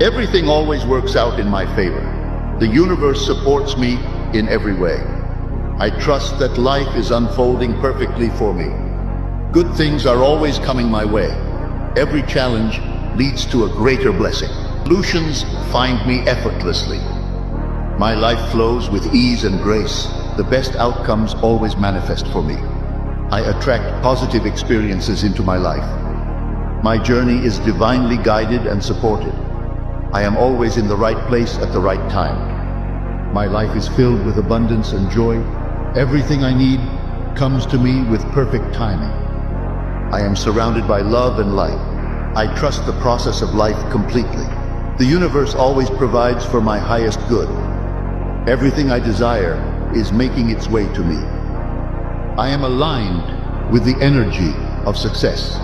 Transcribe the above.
Everything always works out in my favor. The universe supports me in every way. I trust that life is unfolding perfectly for me. Good things are always coming my way. Every challenge leads to a greater blessing. Solutions find me effortlessly. My life flows with ease and grace. The best outcomes always manifest for me. I attract positive experiences into my life. My journey is divinely guided and supported. I am always in the right place at the right time. My life is filled with abundance and joy. Everything I need comes to me with perfect timing. I am surrounded by love and light. I trust the process of life completely. The universe always provides for my highest good. Everything I desire is making its way to me. I am aligned with the energy of success.